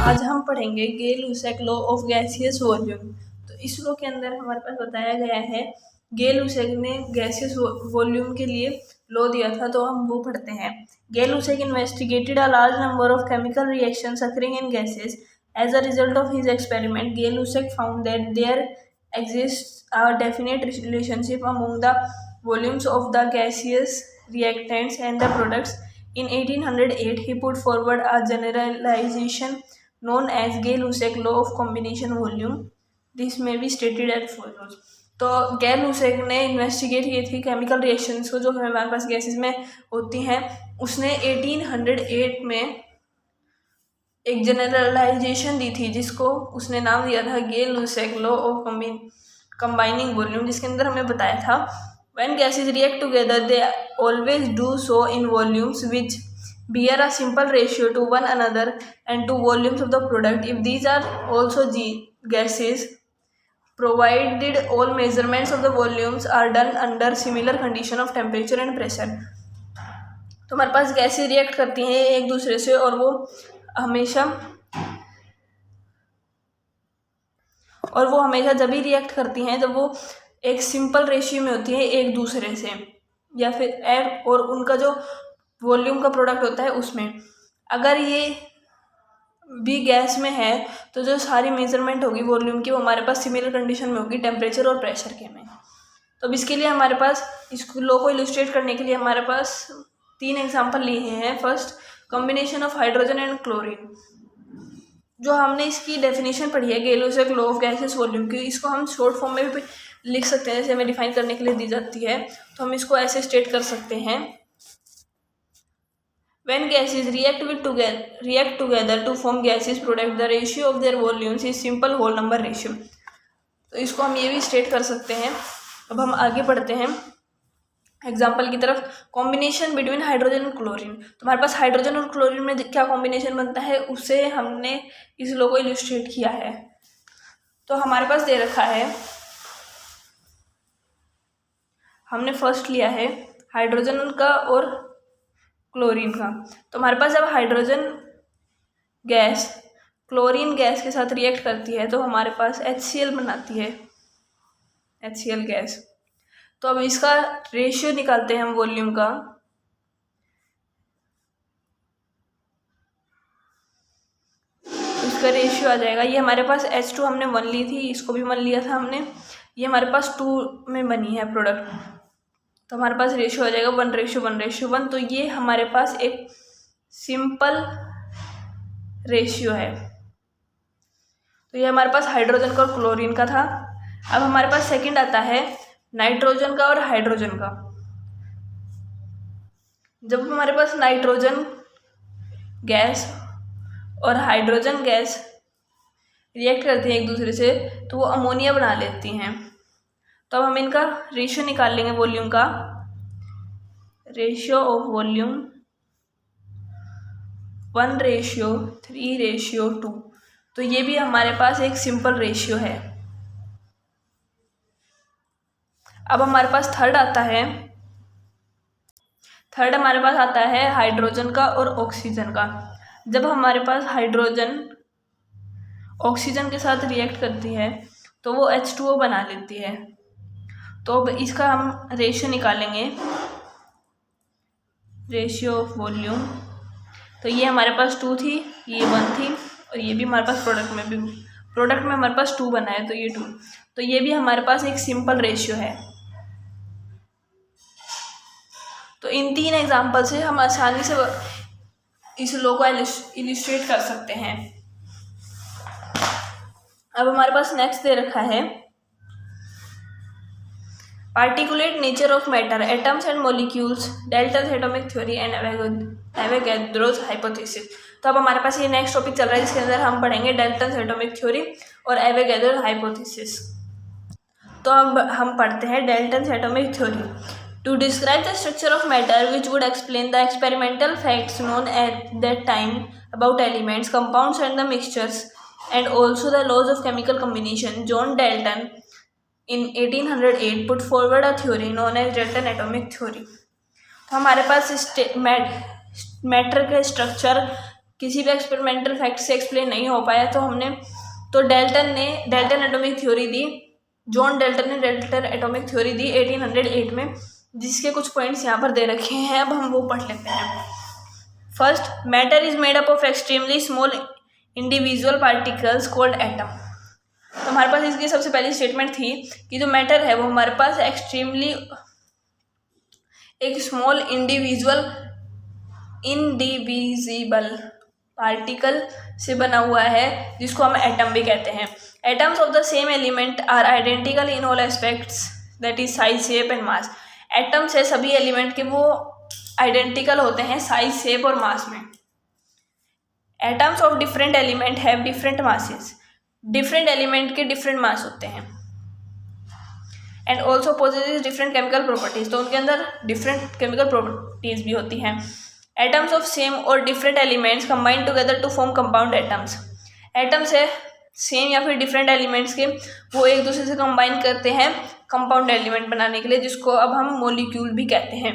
आज हम पढ़ेंगे गेल-लुसैक लॉ ऑफ गैसियस वॉल्यूम। तो इस लॉ के अंदर हमारे पास बताया गया है, गेल-लुसैक ने गैसियस वॉल्यूम के लिए लॉ दिया था, तो हम वो पढ़ते हैं। गेल-लुसैक investigated a large number of chemical reactions occurring in gases. As a result of his experiment, Gay-Lussac found that there exists a definite relationship among the volumes of the gaseous reactants and the products. In 1808, he put forward a generalization known as Gay-Lussac law of combination volume. This may be stated as follows. तो गैल-लुसैक ने investigate की थी chemical reactions को जो हमारे पास gases में होती हैं। उसने 1808 में एक जनरलाइजेशन दी थी जिसको उसने नाम दिया था गेल-लुसैक लॉ ऑफ कंबाइनिंग वॉल्यूम, जिसके अंदर हमें बताया था when gases react together they always do so in volumes which bear a simple ratio to one another and to volumes of the product. If these are also gases, provided all measurements of the volumes are done under similar condition of temperature and pressure. तो हमारे पास gases react करती हैं एक दूसरे से और वो हमेशा जब भी रिएक्ट करती हैं जब वो एक सिंपल रेशियो में होती है एक दूसरे से, या फिर एयर और उनका जो वॉल्यूम का प्रोडक्ट होता है उसमें। अगर ये भी गैस में है तो जो सारी मेजरमेंट होगी वॉल्यूम की वो हमारे पास सिमिलर कंडीशन में होगी टेम्परेचर और प्रेशर के में। तो अब इसके लिए हमारे पास इस लॉ को इलस्ट्रेट करने के लिए हमारे पास 3 एग्जाम्पल लिए हैं। First, combination of hydrogen and chlorine. जो हमने इसकी डेफिनेशन पढ़ी है गेल-लुसैक लॉ ऑफ गैसेस वॉल्यूम की, इसको हम शॉर्ट फॉर्म में भी लिख सकते हैं, जैसे हमें डिफाइन करने के लिए दी जाती है। तो हम इसको ऐसे स्टेट कर सकते हैं, when gases react together to form gaseous product, the ratio of their volumes is simple whole number ratio. तो इसको हम ये भी स्टेट कर सकते हैं। अब हम आगे बढ़ते हैं एग्जाम्पल की तरफ। कॉम्बिनेशन बिटवीन हाइड्रोजन और क्लोरीन। तो हमारे पास हाइड्रोजन और क्लोरीन में क्या कॉम्बिनेशन बनता है उससे हमने इस लॉ को इलस्ट्रेट किया है। तो हमारे पास दे रखा है, हमने फर्स्ट लिया है हाइड्रोजन का और क्लोरीन का। तो हमारे पास जब हाइड्रोजन गैस क्लोरीन गैस के साथ रिएक्ट करती है तो हमारे पास HCl बनाती है, HCl गैस। तो अब इसका रेशियो निकालते हैं हम वॉल्यूम का। इसका रेशियो आ जाएगा, ये हमारे पास H2 हमने 1 ली थी, इसको भी 1 लिया था हमने, ये हमारे पास 2 में बनी है प्रोडक्ट। तो हमारे पास रेशियो आ जाएगा 1:1:1। तो ये हमारे पास एक सिंपल रेशियो है। तो ये हमारे पास हाइड्रोजन का और क्लोरीन का था। अब हमारे पास सेकंड आता है नाइट्रोजन का और हाइड्रोजन का। जब हमारे पास नाइट्रोजन गैस और हाइड्रोजन गैस रिएक्ट करती हैं एक दूसरे से तो वो अमोनिया बना लेती हैं। तो अब हम इनका रेशियो निकाल लेंगे वॉल्यूम का। Ratio of volume 1:3:2। तो ये भी हमारे पास एक सिंपल रेशियो है। अब हमारे पास थर्ड हमारे पास आता है हाइड्रोजन का और ऑक्सीजन का। जब हमारे पास हाइड्रोजन ऑक्सीजन के साथ रिएक्ट करती है तो वो H2O बना लेती है। तो अब इसका हम रेशियो निकालेंगे, रेशियो ऑफ वॉल्यूम। तो ये हमारे पास 2 थी, ये 1 थी, और ये भी हमारे पास प्रोडक्ट में हमारे पास 2 बना है तो ये 2। तो ये भी हमारे पास एक सिंपल रेशियो है। तो इन 3 एग्जाम्पल से हम आसानी से इस लॉ को इलस्ट्रेट कर सकते हैं। अब हमारे पास नेक्स्ट दे रखा है particulate nature of matter, atoms and molecules, Dalton's atomic theory and Avogadro's hypothesis. तो अब हमारे पास ये नेक्स्ट टॉपिक चल रहा है जिसके अंदर हम पढ़ेंगे डाल्टन्स एटॉमिक थ्योरी और एवोगैड्रो हाइपोथेसिस। तो अब हम पढ़ते हैं Dalton's atomic theory. To describe the structure of matter which would explain the experimental facts known at that time about elements, compounds and the mixtures and also the laws of chemical combination, John Dalton in 1808 put forward a theory known as Dalton atomic theory. तो हमारे पास matter के structure किसी भी experimental fact से explain नहीं हो पाया तो डेल्टन एटॉमिक थ्योरी दी। जॉन डेल्टन ने डेल्टन एटॉमिक थ्योरी दी 1808 में, जिसके कुछ पॉइंट्स यहाँ पर दे रखे हैं। अब हम वो पढ़ लेते हैं। First, matter is made up of extremely small individual particles called atom. तो हमारे पास इसकी सबसे पहली स्टेटमेंट थी कि जो मैटर है वो हमारे पास एक्सट्रीमली एक स्मॉल इंडिविजिबल पार्टिकल से बना हुआ है, जिसको हम एटम भी कहते हैं। Atoms of the same element are identical in all aspects, that is size, shape and mass. Atoms है सभी एलिमेंट के, वो आइडेंटिकल होते हैं साइज, शेप और मास में। Atoms of different element have different masses. Different element के different mass होते हैं। And also possesses different chemical properties, तो उनके अंदर डिफरेंट केमिकल प्रॉपर्टीज भी होती हैं। एटम्स ऑफ सेम और different elements combine together to form compound atoms. Atoms है सेम या फिर डिफरेंट एलिमेंट्स के, वो एक दूसरे से कंबाइन करते हैं कंपाउंड एलिमेंट बनाने के लिए, जिसको अब हम मॉलिक्यूल भी कहते हैं।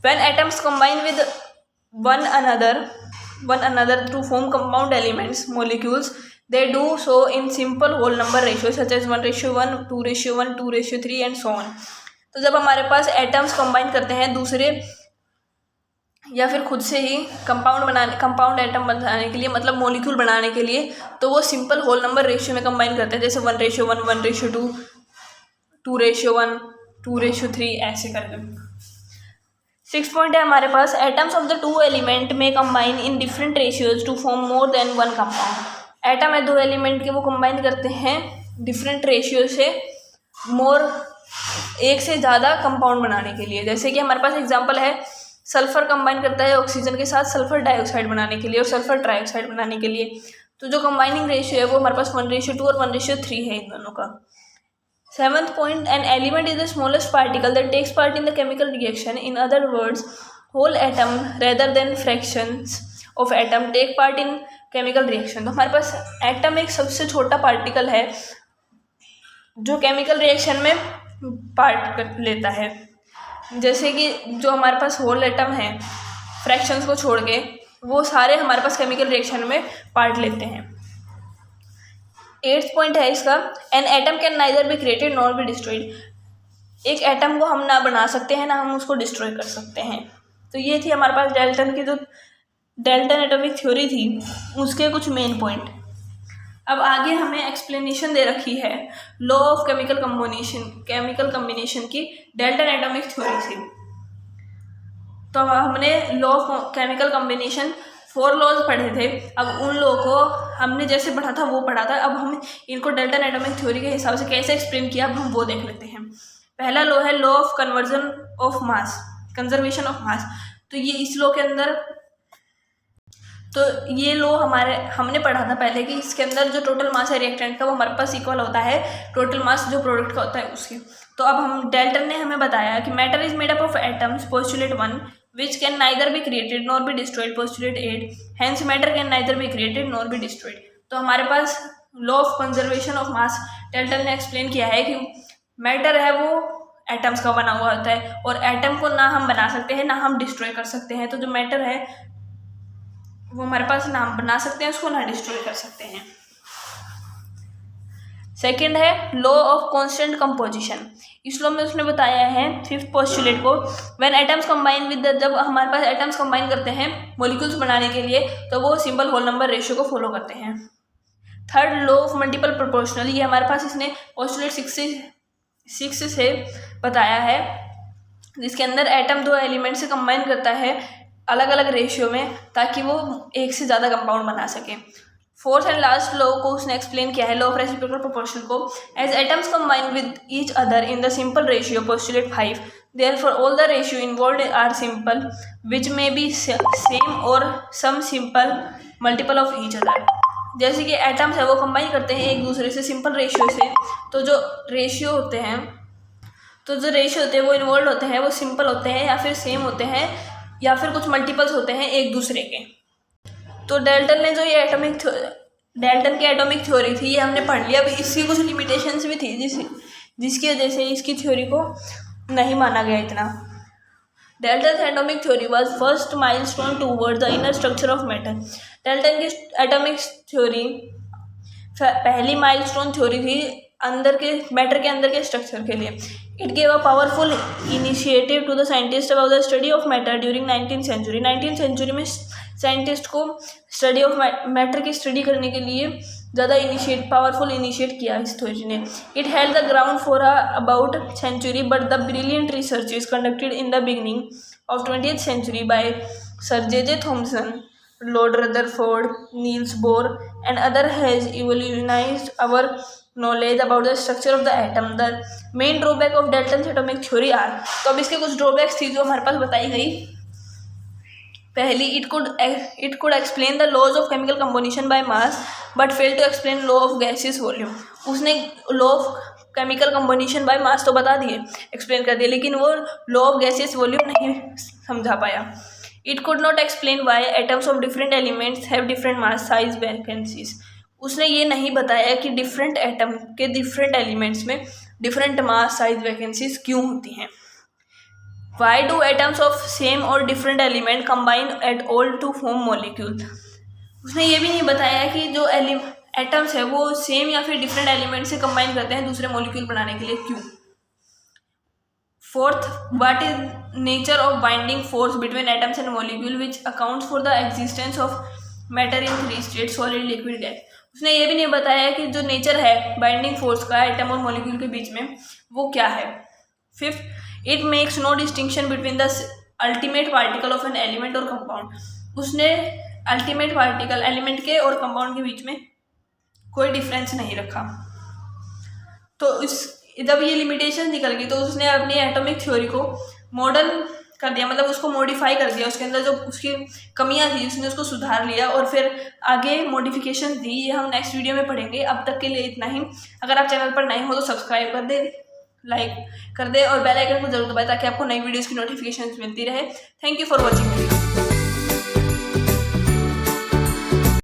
When atoms combine with one another to form compound elements molecules, they do so in simple whole number ratio such as 1:1, 2:1, 2:3 and so on। तो जब हमारे पास एटम्स कंबाइन करते हैं दूसरे या फिर खुद से ही कंपाउंड एटम बनाने के लिए, मतलब मॉलिक्यूल बनाने के लिए, तो वो सिंपल होल नंबर रेशियो में कंबाइन करते हैं, जैसे 1:1, 1:2, 2:1, 2:3 ऐसे करके। 6 पॉइंट है हमारे पास, atoms of the two element में combine in different ratios to form more than one compound. Atom है दो एलिमेंट के, वो कंबाइन करते हैं डिफरेंट रेशियो से एक से ज़्यादा कंपाउंड बनाने के लिए। जैसे कि हमारे पास एग्जांपल है, सल्फर कंबाइन करता है ऑक्सीजन के साथ सल्फर डाइऑक्साइड बनाने के लिए और सल्फर ट्राइऑक्साइड बनाने के लिए। तो जो कंबाइनिंग रेशियो है वो हमारे पास 1:2 और 1:3 है इन दोनों का। 7th point, an element is the smallest particle that takes part in the chemical reaction. In other words, whole atom rather than fractions of atom take part in chemical reaction. तो हमारे पास atom एक सबसे छोटा particle है जो chemical reaction में part लेता है। जैसे कि जो हमारे पास होल एटम है, फ्रैक्शंस को छोड़ के वो सारे हमारे पास केमिकल रिएक्शन में पार्ट लेते हैं। 8th पॉइंट है इसका, an atom can neither be created nor be destroyed. एक एटम को हम ना बना सकते हैं ना हम उसको डिस्ट्रॉय कर सकते हैं। तो ये थी हमारे पास डेल्टन एटॉमिक थ्योरी थी, उसके कुछ मेन पॉइंट। अब आगे हमें एक्सप्लेनेशन दे रखी है लॉ ऑफ केमिकल कम्बिनेशन की डेल्टन एटॉमिक थ्योरी से। तो हमने law of chemical combination 4 laws पढ़े थे। अब उन लॉ को हमने जैसे पढ़ा था वो पढ़ा था, अब हम इनको डेल्टन एटॉमिक थ्योरी के हिसाब से कैसे एक्सप्लेन किया, अब हम वो देख लेते हैं। पहला लॉ है लॉ ऑफ कंजर्वेशन ऑफ मास। तो ये इस लॉ के अंदर, तो ये लो हमने पढ़ा था पहले कि इसके अंदर जो टोटल मास है रिएक्टेंट का वो हमारे पास इक्वल होता है टोटल मास जो प्रोडक्ट का होता है उसके। तो अब हम डेल्टन ने हमें बताया कि matter is made up of atoms, postulate 1, which can neither be created nor be destroyed, postulate 8, hence matter can neither be created nor be destroyed. तो हमारे पास law of conservation of mass Dalton ने explain किया है कि matter है वो atoms का बना हुआ होता है और एटम को ना हम बना सकते हैं ना हम डिस्ट्रॉय कर सकते हैं। तो जो मैटर है वो हमारे पास ना हम बना सकते हैं उसको ना डिस्ट्रॉय कर सकते हैं। सेकंड है लॉ ऑफ कांस्टेंट कंपोजिशन। इस लॉ में उसने बताया है 5th पोस्टुलेट को, व्हेन एटम्स कंबाइन विद जब हमारे पास एटम्स कंबाइन करते हैं मॉलिक्यूल्स बनाने के लिए तो वो सिंपल होल नंबर रेशियो को फॉलो करते हैं। Third law of multiple proportional, ये हमारे पास इसने पोस्टुलेट 6 से बताया है, जिसके अंदर एटम 2 एलिमेंट से कंबाइन करता है अलग अलग रेशियो में ताकि वो एक से ज़्यादा कंपाउंड बना सके। 4th एंड लास्ट लॉ को उसने एक्सप्लेन किया है लॉ ऑफ रेसिप्रोकल प्रोपोर्शन को, as atoms combine with each other in the simple ratio, postulate 5, therefore all the ratio involved are simple which may be same और some simple multiple of each other. जैसे कि atoms है वो combine करते हैं एक दूसरे से सिंपल रेशियो से, तो जो रेशियो होते हैं वो इन्वॉल्व होते हैं वो सिंपल होते हैं या फिर सेम होते हैं या फिर कुछ मल्टीपल्स होते हैं एक दूसरे के। तो डेल्टन ने जो ये डेल्टन की एटॉमिक थ्योरी थी ये हमने पढ़ लिया। अब इसकी कुछ लिमिटेशंस भी थी जिसकी वजह से इसकी थ्योरी को नहीं माना गया इतना। Dalton's atomic theory was first milestone towards the inner structure of matter. Dalton की एटॉमिक थ्योरी पहली माइलस्टोन थ्योरी थी अंदर के मैटर के अंदर के स्ट्रक्चर के लिए. It gave a powerful initiative to the scientist about the study of matter during 19th century. 19th century में साइंटिस्ट को स्टडी ऑफ मैटर की स्टडी करने के लिए ज़्यादा पावरफुल इनिशिएट किया इस थ्योरी ने. It held the ground for about century but the brilliant research is conducted in the beginning of 20th century by sir J.J. Thomson, Lord Rutherford, Niels Bohr and other has evolutionized our knowledge about the structure of the atom. The main drawback of Dalton's atomic theory are, तो अब इसके कुछ drawbacks थी जो हमारे पास बताई गई. पहली, it could explain the laws of chemical composition by mass but failed to explain law of gaseous volume. उसने law of chemical composition by mass तो बता दिए, एक्सप्लेन कर दिए, लेकिन वो law of gaseous volume नहीं समझा पाया. It could not explain why atoms of different elements have different mass size vacancies. उसने ये नहीं बताया कि डिफरेंट एटम के डिफरेंट एलिमेंट्स में डिफरेंट मास साइज वैकेंसीज क्यों होती हैं. Why do atoms of same or different element combine at all to form molecule? उसने ये भी नहीं बताया कि जो एटम्स है वो सेम या फिर डिफरेंट एलिमेंट से कंबाइन करते हैं दूसरे मॉलिक्यूल बनाने के लिए, क्यों. Fourth, what is nature of binding force between atoms and molecule which accounts for the existence of matter in three states solid, liquid, gas. उसने ये भी नहीं बताया कि जो नेचर है बाइंडिंग फोर्स का एटम और मॉलिक्यूल के बीच में वो क्या है. Fifth, it makes no distinction between the ultimate particle of an element और कंपाउंड. उसने अल्टीमेट पार्टिकल एलिमेंट के और कंपाउंड के बीच में कोई डिफरेंस नहीं रखा. तो जब ये लिमिटेशन निकल गई तो उसने अपनी एटॉमिक थ्योरी को मॉडर्न कर दिया, मतलब उसको मॉडिफाई कर दिया. उसके अंदर जो उसकी कमियां थी उसने उसको सुधार लिया और फिर आगे मॉडिफिकेशन दी. ये हम नेक्स्ट वीडियो में पढ़ेंगे. अब तक के लिए इतना ही. अगर आप चैनल पर नए हो तो सब्सक्राइब कर दे, लाइक कर दे और बेल आइकन को जरूर दबाएं ताकि आपको नई वीडियोज़ की नोटिफिकेशन मिलती रहे. Thank you for watching video.